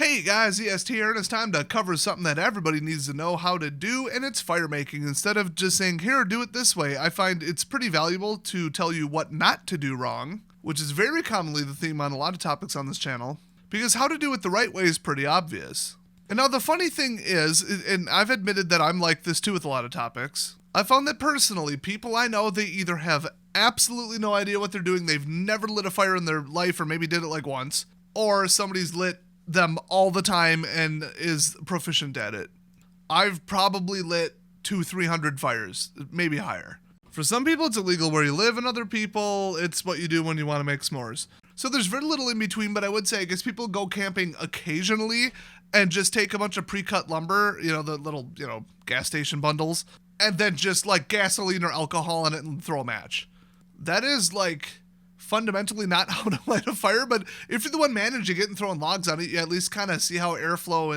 Hey guys, EST here, and it's time to cover something that everybody needs to know how to do, and it's fire making. Instead of just saying, here, do it this way, I find it's pretty valuable to tell you what not to do wrong, which is very commonly the theme on a lot of topics on this channel, because how to do it the right way is pretty obvious. And now the funny thing is, and I've admitted that I'm like this too with a lot of topics, I found that personally, people I know, they either have absolutely no idea what they're doing, they've never lit a fire in their life, or maybe did it like once, or somebody's lit them all the time and is proficient at it. I've probably lit 200-300 fires, maybe higher. For some people it's illegal where you live, and other people it's what you do when you want to make s'mores. So there's very little in between, but I would say I guess people go camping occasionally and just take a bunch of pre-cut lumber, the little, gas station bundles, and then just like gasoline or alcohol in it and throw a match. That is like fundamentally not how to light a fire, but if you're the one managing it and throwing logs on it, you at least kind of see how airflow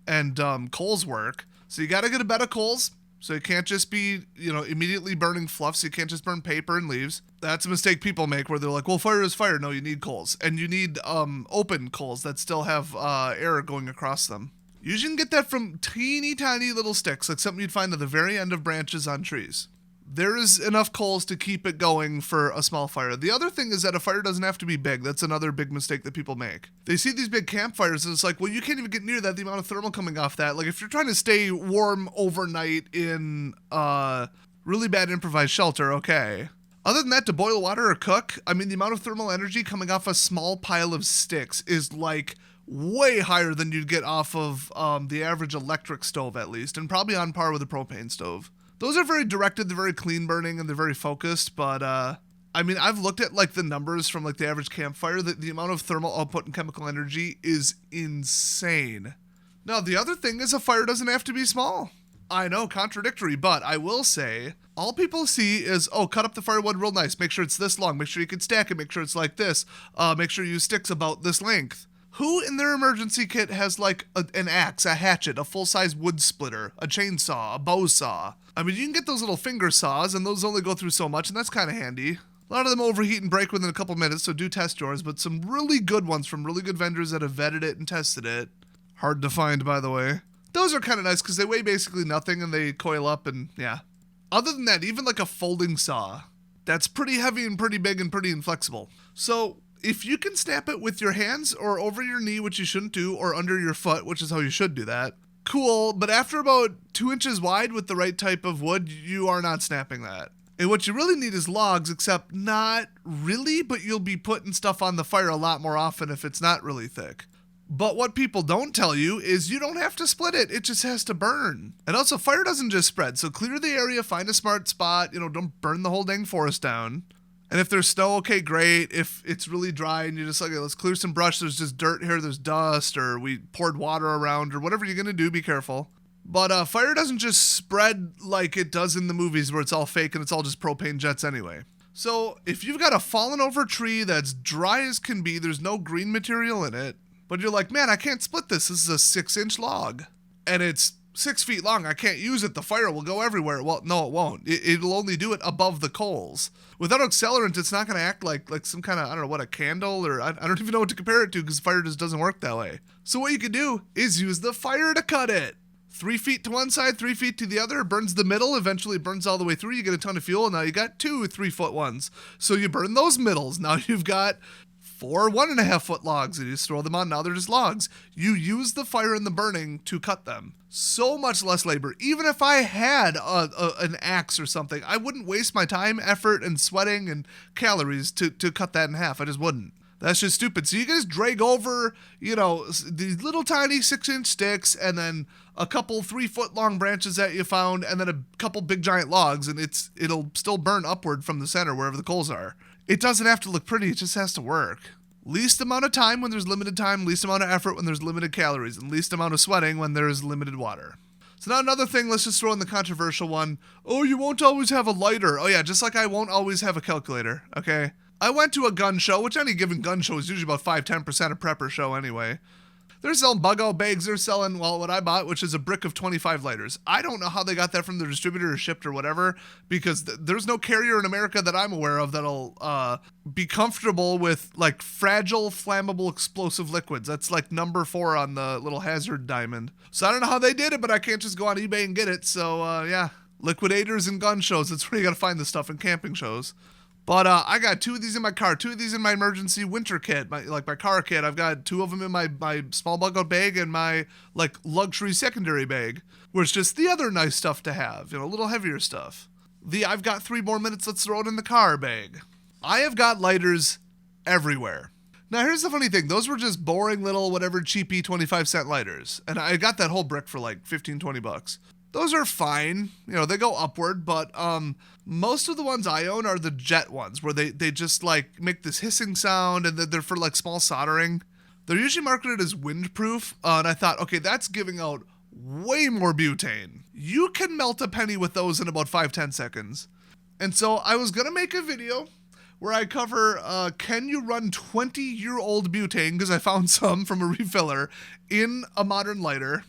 and coals work. So you got to get a bed of coals, so you can't just be, immediately burning fluff, so you can't just burn paper and leaves. That's a mistake people make where they're like, well, fire is fire. No, you need coals, and you need open coals that still have air going across them. Usually you can get that from teeny tiny little sticks, like something you'd find at the very end of branches on trees. There is enough coals to keep it going for a small fire. The other thing is that a fire doesn't have to be big. That's another big mistake that people make. They see these big campfires and it's like, well, you can't even get near that, the amount of thermal coming off that. Like if you're trying to stay warm overnight in really bad improvised shelter, okay. Other than that, to boil water or cook, the amount of thermal energy coming off a small pile of sticks is like way higher than you'd get off of the average electric stove at least, and probably on par with a propane stove. Those are very directed, they're very clean burning, and they're very focused, but I've looked at like the numbers from like the average campfire, the amount of thermal output and chemical energy is insane. Now, the other thing is a fire doesn't have to be small. I know, contradictory, but I will say, all people see is, oh, cut up the firewood real nice, make sure it's this long, make sure you can stack it, make sure it's like this, make sure you use sticks about this length. Who in their emergency kit has like an axe, a hatchet, a full-size wood splitter, a chainsaw, a bow saw? You can get those little finger saws, and those only go through so much, and that's kind of handy. A lot of them overheat and break within a couple minutes, so do test yours, but some really good ones from really good vendors that have vetted it and tested it. Hard to find, by the way. Those are kind of nice because they weigh basically nothing, and they coil up, and yeah. Other than that, even like a folding saw, that's pretty heavy and pretty big and pretty inflexible. So if you can snap it with your hands or over your knee, which you shouldn't do, or under your foot, which is how you should do that, cool, but after about 2 inches wide with the right type of wood, you are not snapping that. And what you really need is logs, except not really, but you'll be putting stuff on the fire a lot more often if it's not really thick. But what people don't tell you is you don't have to split it, it just has to burn. And also, fire doesn't just spread, so clear the area, find a smart spot, don't burn the whole dang forest down. And if there's snow, okay, great. If it's really dry and you're just like, okay, let's clear some brush, there's just dirt here, there's dust, or we poured water around, or whatever you're gonna do, be careful. But fire doesn't just spread like it does in the movies where it's all fake and it's all just propane jets anyway. So if you've got a fallen over tree that's dry as can be, there's no green material in it, but you're like, man, I can't split this is a 6-inch log, and it's 6 feet long, I can't use it, the fire will go everywhere. Well, no, it won't. It'll only do it above the coals. Without accelerant, it's not going to act like some kind of, I don't know what, a candle, or I don't even know what to compare it to because fire just doesn't work that way. So what you can do is use the fire to cut it. 3 feet to one side, 3 feet to the other, it burns the middle, eventually it burns all the way through, you get a ton of fuel, and now you got 2 3-foot ones. So you burn those middles, now you've got 4 1.5-foot logs, and you just throw them on, now they're just logs. You use the fire and the burning to cut them. So much less labor. Even if I had an axe or something, I wouldn't waste my time, effort, and sweating and calories to cut that in half. I just wouldn't. That's just stupid. So you can just drag over, these little tiny 6-inch sticks, and then a couple 3-foot long branches that you found, and then a couple big giant logs, and it'll still burn upward from the center wherever the coals are. It doesn't have to look pretty, it just has to work. Least amount of time when there's limited time, least amount of effort when there's limited calories, and least amount of sweating when there's limited water. So now another thing, let's just throw in the controversial one. Oh, you won't always have a lighter. Oh yeah, just like I won't always have a calculator, okay? I went to a gun show, which any given gun show is usually about 5-10% a prepper show anyway. They're selling bug out bags. They're selling, well, what I bought, which is a brick of 25 lighters. I don't know how they got that from the distributor or shipped or whatever, because there's no carrier in America that I'm aware of that'll be comfortable with like fragile, flammable, explosive liquids. That's like number 4 on the little hazard diamond. So I don't know how they did it, but I can't just go on eBay and get it. So yeah, liquidators and gun shows. That's where you got to find this stuff, in camping shows. But I got 2 of these in my car, 2 of these in my emergency winter kit, my car kit. I've got 2 of them in my small bug out bag and my like luxury secondary bag, where it's just the other nice stuff to have, a little heavier stuff. The I've got 3 more minutes, let's throw it in the car bag. I have got lighters everywhere. Now here's the funny thing, those were just boring little whatever cheapy 25-cent lighters, and I got that whole brick for like 15-20 bucks. Those are fine, they go upward, but most of the ones I own are the jet ones, where they just like make this hissing sound, and they're for like small soldering. They're usually marketed as windproof, and I thought, okay, that's giving out way more butane. You can melt a penny with those in about 5-10 seconds. And so I was gonna make a video where I cover, can you run 20-year-old butane, because I found some from a refiller, in a modern lighter.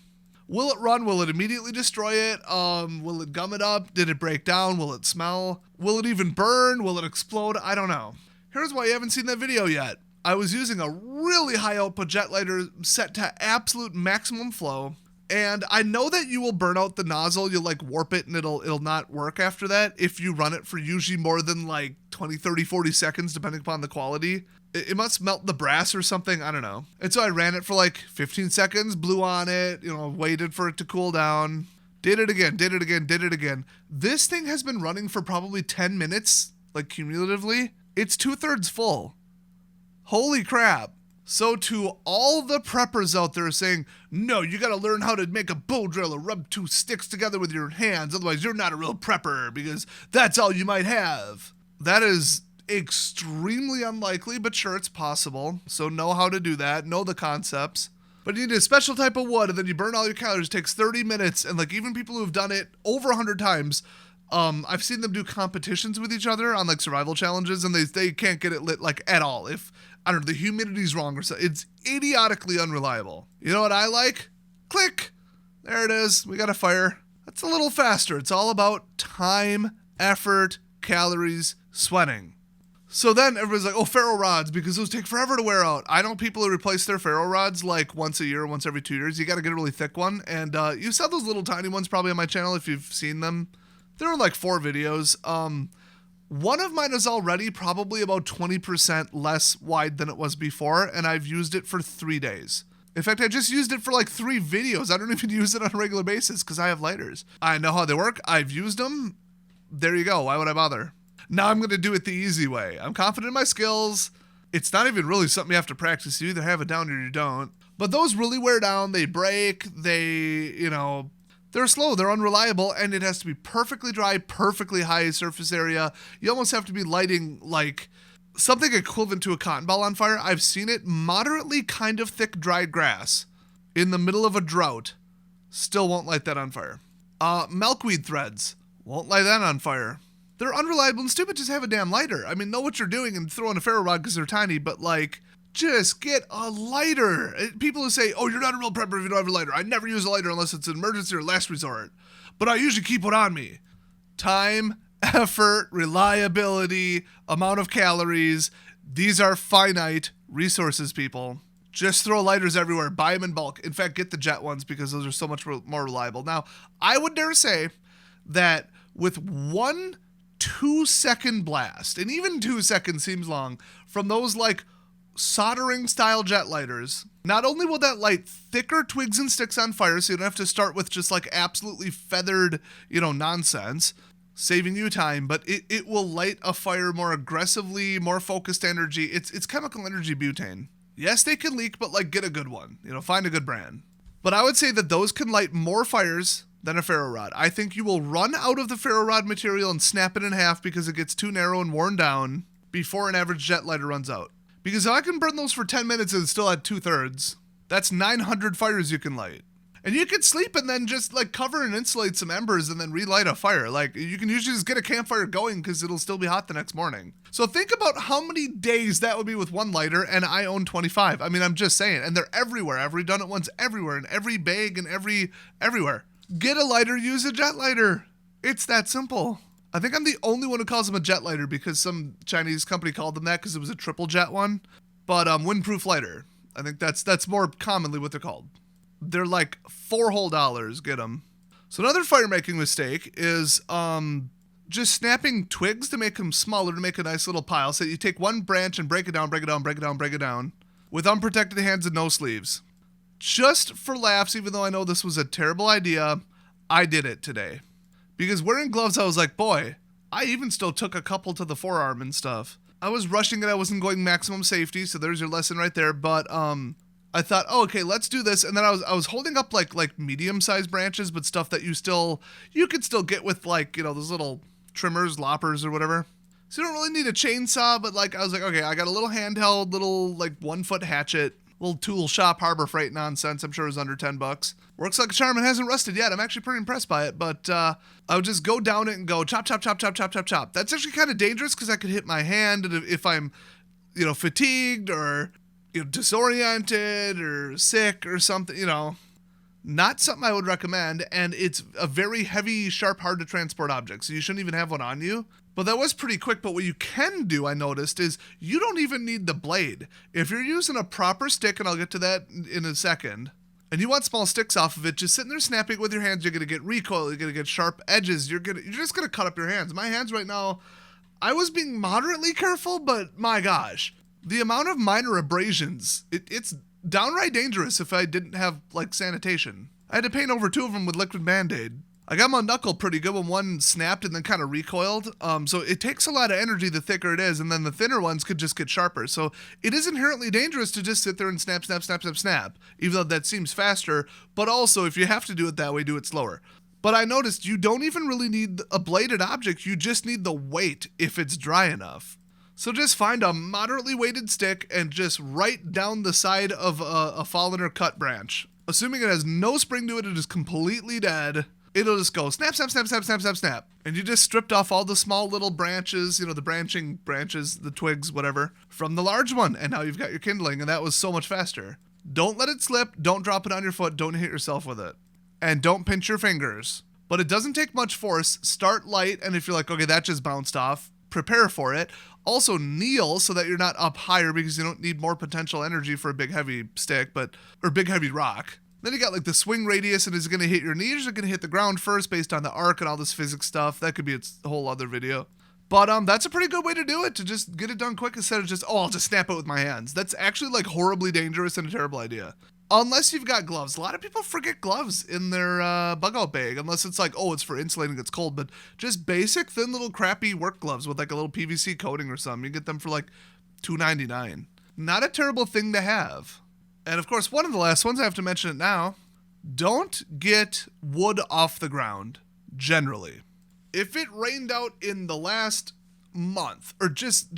Will it run? Will it immediately destroy it? Will it gum it up? Did it break down? Will it smell? Will it even burn? Will it explode? I don't know. Here's why you haven't seen that video yet. I was using a really high output jet lighter set to absolute maximum flow, and I know that you will burn out the nozzle. You'll like warp it and it'll not work after that if you run it for usually more than like 20, 30, 40 seconds, depending upon the quality. It must melt the brass or something, I don't know. And so I ran it for like 15 seconds, blew on it, waited for it to cool down, did it again, did it again, did it again. This thing has been running for probably 10 minutes, like cumulatively. It's 2/3 full. Holy crap. So to all the preppers out there saying, no, you gotta learn how to make a bow drill or rub 2 sticks together with your hands, otherwise you're not a real prepper, because that's all you might have. That is extremely unlikely, but sure, it's possible. So know how to do that, know the concepts. But you need a special type of wood, and then you burn all your calories. It takes 30 minutes, and like even people who have done it over 100 times, I've seen them do competitions with each other on like survival challenges, and they can't get it lit like at all. If, I don't know, the humidity's wrong or so. It's idiotically unreliable. You know what I like? Click! There it is. We got a fire. That's a little faster. It's all about time, effort, calories, sweating. So then everybody's like, oh, ferro rods, because those take forever to wear out. I know people who replace their ferro rods like once a year, once every 2 years. You got to get a really thick one. And you saw those little tiny ones probably on my channel if you've seen them. There were like 4 videos. One of mine is already probably about 20% less wide than it was before, and I've used it for 3 days. In fact, I just used it for like 3 videos. I don't even use it on a regular basis because I have lighters. I know how they work. I've used them. There you go. Why would I bother? Now I'm going to do it the easy way. I'm confident in my skills. It's not even really something you have to practice. You either have it down or you don't. But those really wear down. They break. They're slow. They're unreliable. And it has to be perfectly dry, perfectly high surface area. You almost have to be lighting like something equivalent to a cotton ball on fire. I've seen it moderately kind of thick dried grass in the middle of a drought. Still won't light that on fire. Milkweed threads. Won't light that on fire. They're unreliable and stupid. Just have a damn lighter. I mean, know what you're doing and throw in a ferro rod because they're tiny, but like, just get a lighter. People who say, oh, you're not a real prepper if you don't have a lighter. I never use a lighter unless it's an emergency or last resort, but I usually keep one on me. Time, effort, reliability, amount of calories. These are finite resources, people. Just throw lighters everywhere. Buy them in bulk. In fact, get the jet ones because those are so much more reliable. Now, I would dare say that with 1 2-second blast, and even 2 seconds seems long, from those like soldering style jet lighters, not only will that light thicker twigs and sticks on fire, so you don't have to start with just like absolutely feathered, nonsense, saving you time, but it will light a fire more aggressively, more focused energy. It's chemical energy butane. Yes, they can leak, but like get a good one, find a good brand. But I would say that those can light more fires than a ferro rod. I think you will run out of the ferro rod material and snap it in half because it gets too narrow and worn down before an average jet lighter runs out. Because if I can burn those for 10 minutes and still at 2/3, that's 900 fires you can light. And you could sleep and then just like cover and insulate some embers and then relight a fire. Like you can usually just get a campfire going because it'll still be hot the next morning. So think about how many days that would be with one lighter, and I own 25. I mean, I'm just saying, and they're everywhere. I've redone it once everywhere, in every bag and everywhere. Get a lighter, use a jet lighter. It's that simple. I think I'm the only one who calls them a jet lighter because some Chinese company called them that because it was a triple jet one. But windproof lighter. I think that's more commonly what they're called. They're like $4 whole. Get them. So another fire making mistake is just snapping twigs to make them smaller to make a nice little pile. So you take one branch and break it down with unprotected hands and no sleeves. Just for laughs, even though I know this was a terrible idea, I did it today. Because wearing gloves, I was like, boy, I even still took a couple to the forearm and stuff. I was rushing it. I wasn't going maximum safety, so there's your lesson right there. But I thought, oh, okay, let's do this. And then I was holding up like medium-sized branches, but stuff that you could still get with like, those little trimmers, loppers or whatever. So you don't really need a chainsaw, but like I was like, okay, I got a little handheld, little like 1-foot hatchet, little tool shop Harbor Freight nonsense. I'm sure it was under $10. Works like a charm and hasn't rusted yet. I'm actually pretty impressed by it, but I would just go down it and go chop, chop, chop, chop, chop, chop, chop. That's actually kind of dangerous because I could hit my hand, and if I'm, fatigued or disoriented or sick or something, not something I would recommend. And it's a very heavy, sharp, hard to transport object, so you shouldn't even have one on you. But that was pretty quick. But what you can do, I noticed, is you don't even need the blade. If you're using a proper stick, and I'll get to that in a second, and you want small sticks off of it, just sitting there snapping with your hands, you're going to get recoil, you're going to get sharp edges, you're just going to cut up your hands. My hands right now, I was being moderately careful, but my gosh, the amount of minor abrasions, it's downright dangerous if I didn't have like sanitation. I had to paint over 2 of them with liquid Band-Aid. I got my knuckle pretty good when one snapped and then kind of recoiled. So it takes a lot of energy the thicker it is, and then the thinner ones could just get sharper. So it is inherently dangerous to just sit there and snap, snap, snap, snap, snap, even though that seems faster. But also, if you have to do it that way, do it slower. But I noticed you don't even really need a bladed object. You just need the weight if it's dry enough. So just find a moderately weighted stick and just right down the side of a fallen or cut branch. Assuming it has no spring to it, it is completely dead. It'll just go snap, snap, snap, snap, snap, snap, snap. And you just stripped off all the small little branches, the branching branches, the twigs, whatever, from the large one. And now you've got your kindling, and that was so much faster. Don't let it slip. Don't drop it on your foot. Don't hit yourself with it. And don't pinch your fingers. But it doesn't take much force. Start light, and if you're like, okay, that just bounced off, prepare for it. Also kneel so that you're not up higher because you don't need more potential energy for a big heavy stick, or big heavy rock. Then you got like the swing radius, and is it going to hit your knees or is it going to hit the ground first based on the arc and all this physics stuff? That could be its whole other video. But that's a pretty good way to do it, to just get it done quick instead of just, I'll just snap it with my hands. That's actually like horribly dangerous and a terrible idea. Unless you've got gloves. A lot of people forget gloves in their bug out bag, unless it's like, it's for insulating, it's cold. But just basic, thin little crappy work gloves with like a little PVC coating or something. You get them for like $2.99. Not a terrible thing to have. And of course, one of the last ones, I have to mention it now, don't get wood off the ground, generally. If it rained out in the last month, or just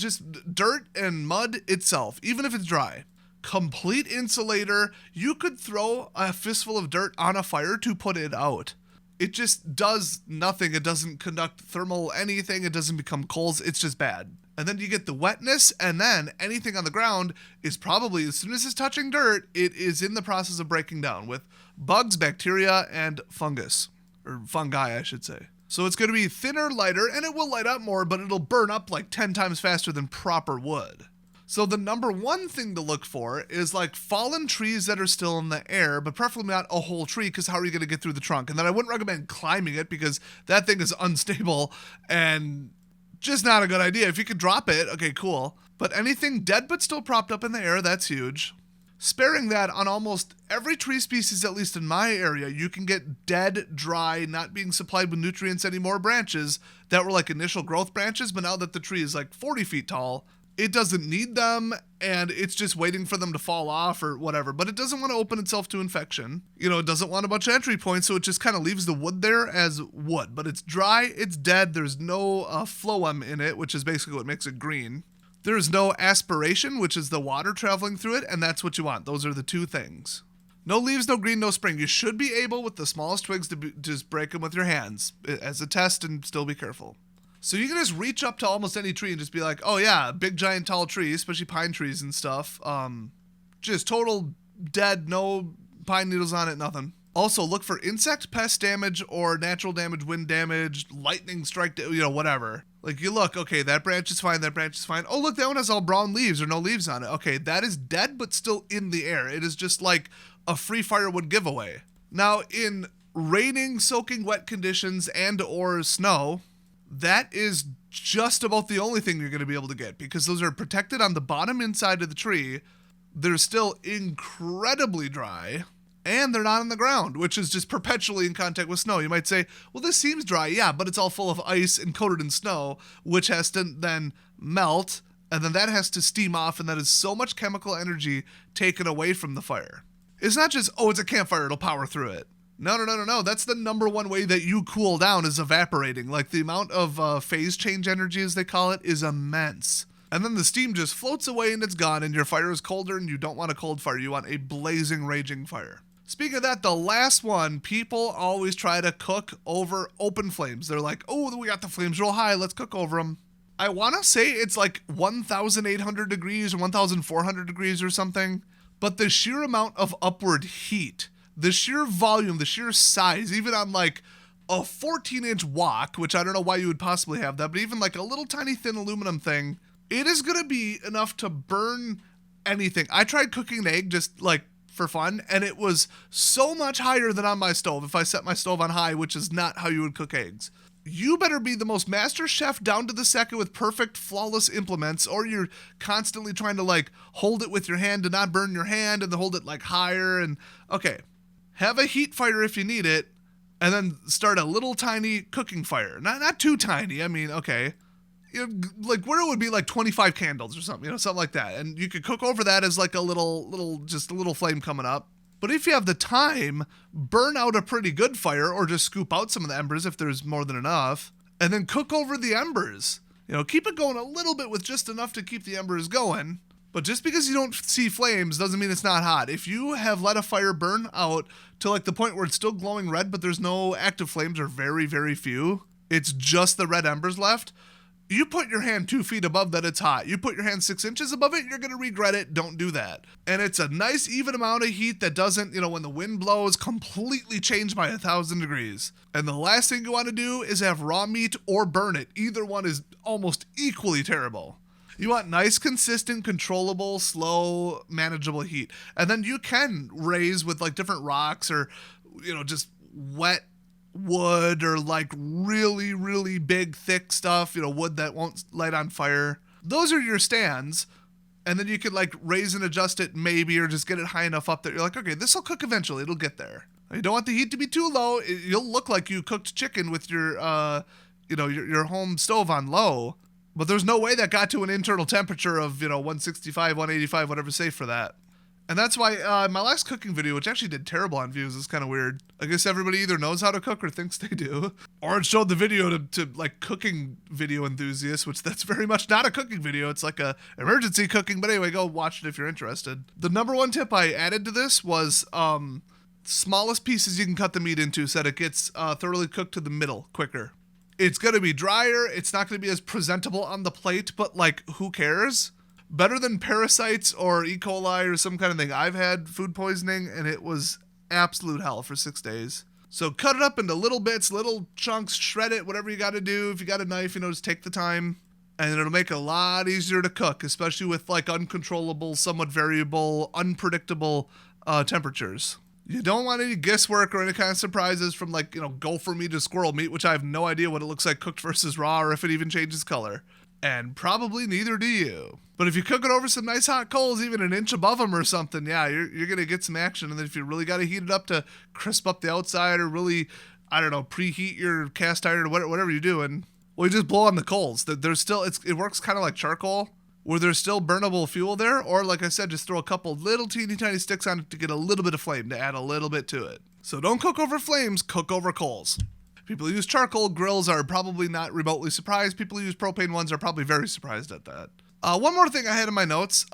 dirt and mud itself, even if it's dry, complete insulator, you could throw a fistful of dirt on a fire to put it out. It just does nothing. It doesn't conduct thermal anything. It doesn't become coals. It's just bad. And then you get the wetness, and then anything on the ground is probably, as soon as it's touching dirt, it is in the process of breaking down with bugs, bacteria, and fungus. Or fungi, I should say. So it's going to be thinner, lighter, and it will light up more, but it'll burn up like 10 times faster than proper wood. So the number one thing to look for is like fallen trees that are still in the air, but preferably not a whole tree, because how are you going to get through the trunk? And then I wouldn't recommend climbing it because that thing is unstable and just not a good idea. If you could drop it, okay, cool. But anything dead but still propped up in the air, that's huge. Sparing that, on almost every tree species, at least in my area, you can get dead, dry, not being supplied with nutrients anymore branches that were like initial growth branches, but now that the tree is like 40 feet tall, it doesn't need them, and it's just waiting for them to fall off or whatever. But it doesn't want to open itself to infection. It doesn't want a bunch of entry points, so it just kind of leaves the wood there as wood. But it's dry, it's dead, there's no phloem in it, which is basically what makes it green. There's no aspiration, which is the water traveling through it, and that's what you want. Those are the two things. No leaves, no green, no spring. You should be able, with the smallest twigs, to just break them with your hands as a test and still be careful. So you can just reach up to almost any tree and just be like, oh yeah, big giant tall tree, especially pine trees and stuff. Just total dead, no pine needles on it, nothing. Also, look for insect pest damage or natural damage, wind damage, lightning strike, whatever. Like you look, okay, that branch is fine, that branch is fine. Oh, look, that one has all brown leaves or no leaves on it. Okay, that is dead, but still in the air. It is just like a free firewood giveaway. Now, in raining, soaking wet conditions and or snow, that is just about the only thing you're going to be able to get, because those are protected on the bottom inside of the tree. They're still incredibly dry, and they're not on the ground, which is just perpetually in contact with snow. You might say, well, this seems dry. Yeah, but it's all full of ice and coated in snow, which has to then melt, and then that has to steam off, and that is so much chemical energy taken away from the fire. It's not just, oh, it's a campfire, it'll power through it. No. That's the number one way that you cool down, is evaporating. Like the amount of phase change energy, as they call it, is immense. And then the steam just floats away and it's gone, and your fire is colder, and you don't want a cold fire. You want a blazing, raging fire. Speaking of that, the last one, people always try to cook over open flames. They're like, oh, we got the flames real high, let's cook over them. I want to say it's like 1,800 degrees or 1,400 degrees or something. But the sheer amount of upward heat, the sheer volume, the sheer size, even on like a 14-inch wok, which I don't know why you would possibly have that, but even like a little tiny thin aluminum thing, it is going to be enough to burn anything. I tried cooking an egg just like for fun, and it was so much higher than on my stove if I set my stove on high, which is not how you would cook eggs. You better be the most master chef down to the second with perfect, flawless implements, or you're constantly trying to like hold it with your hand to not burn your hand and then hold it like higher. And okay, have a heat fire if you need it, and then start a little tiny cooking fire. Not too tiny. I mean, okay, like where it would be like 25 candles or something, something like that. And you could cook over that as like a little flame coming up. But if you have the time, burn out a pretty good fire, or just scoop out some of the embers if there's more than enough, and then cook over the embers. Keep it going a little bit with just enough to keep the embers going. But just because you don't see flames doesn't mean it's not hot. If you have let a fire burn out to like the point where it's still glowing red, but there's no active flames, or very, very few, it's just the red embers left, you put your hand 2 feet above that, it's hot. You put your hand 6 inches above it, you're going to regret it. Don't do that. And it's a nice even amount of heat that doesn't, when the wind blows, completely change by 1,000 degrees. And the last thing you want to do is have raw meat or burn it. Either one is almost equally terrible. You want nice, consistent, controllable, slow, manageable heat. And then you can raise with like different rocks, or, just wet wood, or like really, really big, thick stuff, wood that won't light on fire. Those are your stands. And then you can like raise and adjust it maybe, or just get it high enough up that you're like, okay, this will cook eventually. It'll get there. You don't want the heat to be too low. You'll look like you cooked chicken with your, your home stove on low. But there's no way that got to an internal temperature of, 165, 185, whatever's safe for that. And that's why my last cooking video, which actually did terrible on views, is kind of weird. I guess everybody either knows how to cook or thinks they do. Or it showed the video to like cooking video enthusiasts, which that's very much not a cooking video. It's like a emergency cooking. But anyway, go watch it if you're interested. The number one tip I added to this was smallest pieces you can cut the meat into so that it gets thoroughly cooked to the middle quicker. It's going to be drier. It's not going to be as presentable on the plate, but like, who cares? Better than parasites or E. coli or some kind of thing. I've had food poisoning, and it was absolute hell for 6 days. So cut it up into little bits, little chunks, shred it, whatever you got to do. If you got a knife, just take the time, and it'll make it a lot easier to cook, especially with like uncontrollable, somewhat variable, unpredictable temperatures. You don't want any guesswork or any kind of surprises from like, gopher meat or squirrel meat, which I have no idea what it looks like cooked versus raw, or if it even changes color. And probably neither do you. But if you cook it over some nice hot coals, even an inch above them or something, yeah, you're going to get some action. And then if you really got to heat it up to crisp up the outside, or really, preheat your cast iron or whatever you're doing, well, you just blow on the coals. There's still, it works kind of like charcoal, where there's still burnable fuel there. Or like I said, just throw a couple little teeny tiny sticks on it to get a little bit of flame, to add a little bit to it. So don't cook over flames, cook over coals. People who use charcoal grills are probably not remotely surprised. People who use propane ones are probably very surprised at that. One more thing I had in my notes.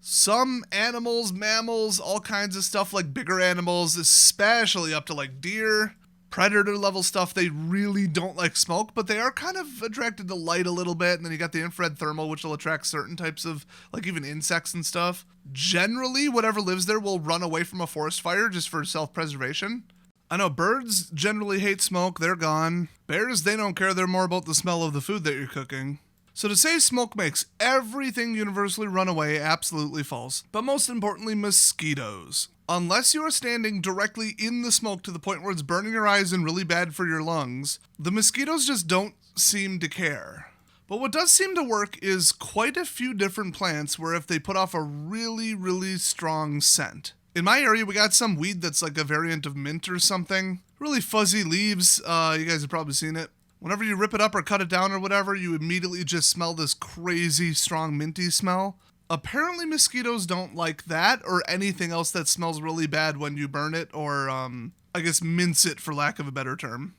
Some animals, mammals, all kinds of stuff like bigger animals, especially up to like deer, predator level stuff, they really don't like smoke, but they are kind of attracted to light a little bit. And then you got the infrared thermal, which will attract certain types of like even insects and stuff. Generally, whatever lives there will run away from a forest fire just for self-preservation. I know birds generally hate smoke, they're gone. Bears, they don't care, they're more about the smell of the food that you're cooking. So to say smoke makes everything universally run away, absolutely false. But most importantly, mosquitoes. Unless you are standing directly in the smoke to the point where it's burning your eyes and really bad for your lungs, the mosquitoes just don't seem to care. But what does seem to work is quite a few different plants where if they put off a really, really strong scent. In my area, we got some weed that's like a variant of mint or something. Really fuzzy leaves, you guys have probably seen it. Whenever you rip it up or cut it down or whatever, you immediately just smell this crazy strong minty smell. Apparently mosquitoes don't like that or anything else that smells really bad when you burn it or, I guess, mince it for lack of a better term.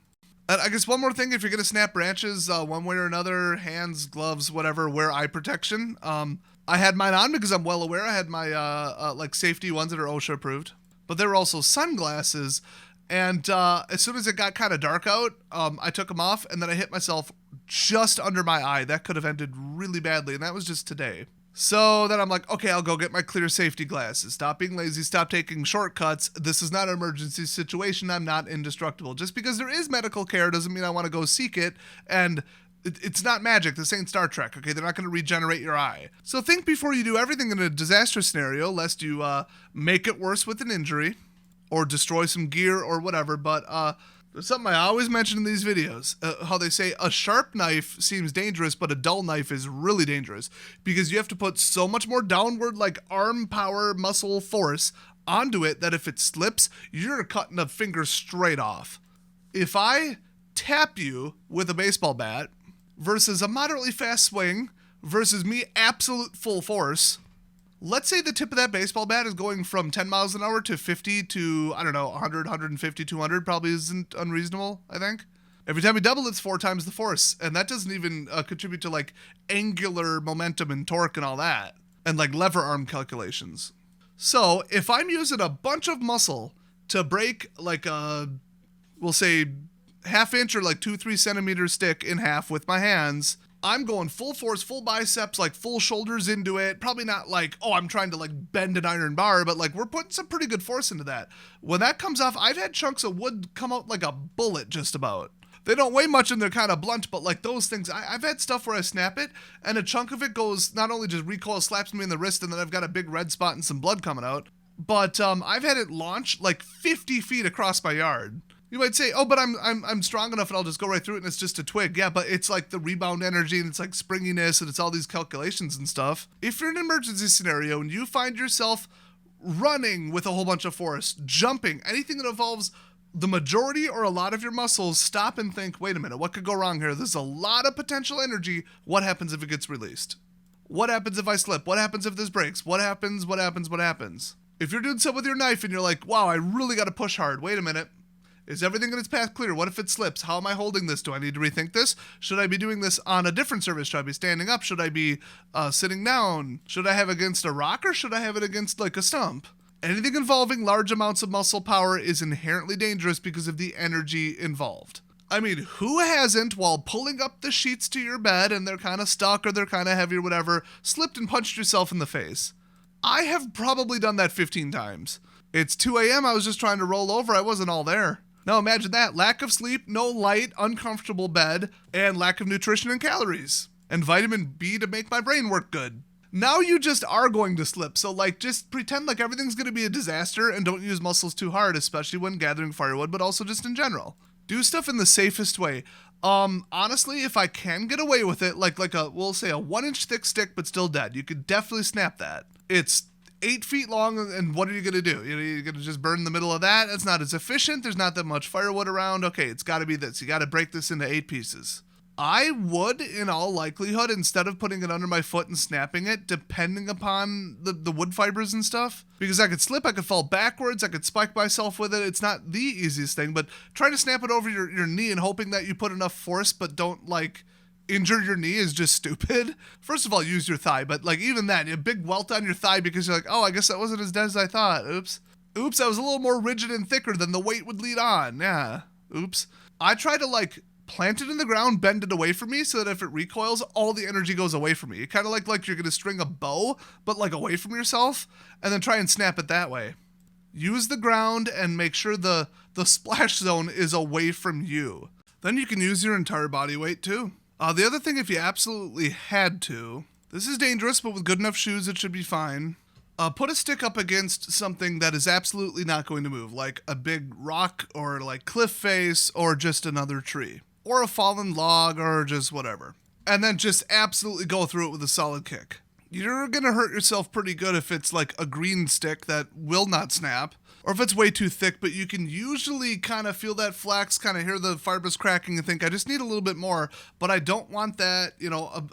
And I guess one more thing, if you're going to snap branches one way or another, hands, gloves, whatever, wear eye protection. I had mine on because I'm well aware. I had my like safety ones that are OSHA approved. But there were also sunglasses. And as soon as it got kind of dark out, I took them off and then I hit myself just under my eye. That could have ended really badly, and that was just today. So then I'm like, okay, I'll go get my clear safety glasses. Stop being lazy. Stop taking shortcuts. This is not an emergency situation. I'm not indestructible. Just because there is medical care doesn't mean I want to go seek it. And it's not magic. This ain't Star Trek, okay? They're not going to regenerate your eye. So think before you do everything in a disaster scenario, lest you make it worse with an injury or destroy some gear or whatever. But there's something I always mention in these videos, how they say a sharp knife seems dangerous, but a dull knife is really dangerous because you have to put so much more downward, like arm power, muscle force onto it that if it slips, you're cutting a finger straight off. If I tap you with a baseball bat versus a moderately fast swing versus me absolute full force, let's say the tip of that baseball bat is going from 10 miles an hour to 50 to, I don't know, 100, 150, 200 probably isn't unreasonable, I think. Every time you double, it's 4 times the force. And that doesn't even contribute to like angular momentum and torque and all that. And like lever arm calculations. So if I'm using a bunch of muscle to break like a, we'll say, half inch or like 2-3 centimeter stick in half with my hands, I'm going full force, full biceps, like full shoulders into it. Probably not like, oh, I'm trying to like bend an iron bar, but like we're putting some pretty good force into that. When that comes off, I've had chunks of wood come out like a bullet just about. They don't weigh much and they're kind of blunt, but like those things, I've had stuff where I snap it and a chunk of it goes, not only just recoil, slaps me in the wrist and then I've got a big red spot and some blood coming out, but I've had it launch like 50 feet across my yard. You might say, oh, but I'm strong enough and I'll just go right through it and it's just a twig. Yeah, but it's like the rebound energy and it's like springiness and it's all these calculations and stuff. If you're in an emergency scenario and you find yourself running with a whole bunch of force, jumping, anything that involves the majority or a lot of your muscles, stop and think, wait a minute, what could go wrong here? There's a lot of potential energy. What happens if it gets released? What happens if I slip? What happens if this breaks? What happens? If you're doing something with your knife and you're like, wow, I really got to push hard. Wait a minute. Is everything in its path clear? What if it slips? How am I holding this? Do I need to rethink this? Should I be doing this on a different surface? Should I be standing up? Should I be sitting down? Should I have it against a rock or should I have it against like a stump? Anything involving large amounts of muscle power is inherently dangerous because of the energy involved. I mean, who hasn't, while pulling up the sheets to your bed and they're kind of stuck or they're kind of heavy or whatever, slipped and punched yourself in the face? I have probably done that 15 times. It's 2 a.m. I was just trying to roll over. I wasn't all there. Now imagine that. Lack of sleep, no light, uncomfortable bed, and lack of nutrition and calories. And vitamin B to make my brain work good. Now you just are going to slip. So like just pretend like everything's going to be a disaster and don't use muscles too hard, especially when gathering firewood, but also just in general. Do stuff in the safest way. Honestly, if I can get away with it, like we'll say a 1-inch thick stick, but still dead, you could definitely snap that. It's 8 feet long, and what are you going to do? You're going to just burn the middle of that? It's not as efficient. There's not that much firewood around. Okay, it's got to be this. You got to break this into 8 pieces. I would, in all likelihood, instead of putting it under my foot and snapping it, depending upon the wood fibers and stuff, because I could slip, I could fall backwards, I could spike myself with it. It's not the easiest thing, but trying to snap it over your knee and hoping that you put enough force but don't, like, injure your knee is just stupid. First of all, use your thigh, but like even then, a big welt on your thigh because you're like, oh, I guess that wasn't as dead as I thought. Oops. Oops, I was a little more rigid and thicker than the weight would lead on. Yeah. Oops. I try to like plant it in the ground, bend it away from me so that if it recoils, all the energy goes away from me. Kind of like you're going to string a bow, but like away from yourself, and then try and snap it that way. Use the ground and make sure the splash zone is away from you. Then you can use your entire body weight too. The other thing, if you absolutely had to, this is dangerous, but with good enough shoes, it should be fine. Put a stick up against something that is absolutely not going to move, like a big rock or like cliff face or just another tree or a fallen log or just whatever. And then just absolutely go through it with a solid kick. You're going to hurt yourself pretty good if it's like a green stick that will not snap, or if it's way too thick, but you can usually kind of feel that flax, kind of hear the fibers cracking and think, I just need a little bit more, but I don't want that,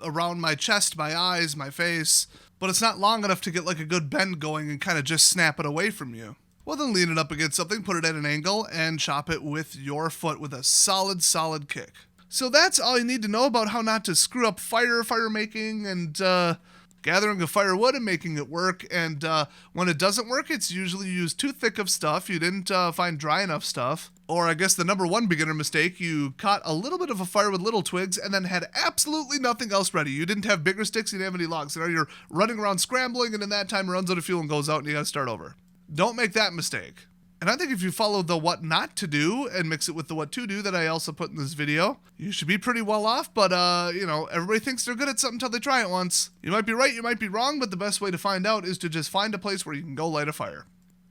around my chest, my eyes, my face, but it's not long enough to get like a good bend going and kind of just snap it away from you. Well, then lean it up against something, put it at an angle, and chop it with your foot with a solid kick. So that's all you need to know about how not to screw up fire making, and gathering of firewood and making it work. And when it doesn't work, it's usually used too thick of stuff. You didn't find dry enough stuff. Or I guess the number one beginner mistake, you caught a little bit of a fire with little twigs and then had absolutely nothing else ready. You didn't have bigger sticks, you didn't have any logs. So now you're running around scrambling, and in that time runs out of fuel and goes out and you gotta start over. Don't make that mistake. And I think if you follow the what not to do and mix it with the what to do that I also put in this video, you should be pretty well off. But, everybody thinks they're good at something until they try it once. You might be right, you might be wrong, but the best way to find out is to just find a place where you can go light a fire.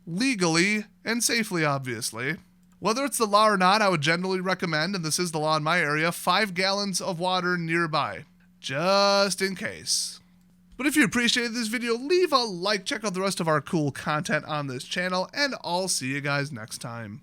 Legally and safely, obviously. Whether it's the law or not, I would generally recommend, and this is the law in my area, 5 gallons of water nearby. Just in case. But if you appreciated this video, leave a like, check out the rest of our cool content on this channel, and I'll see you guys next time.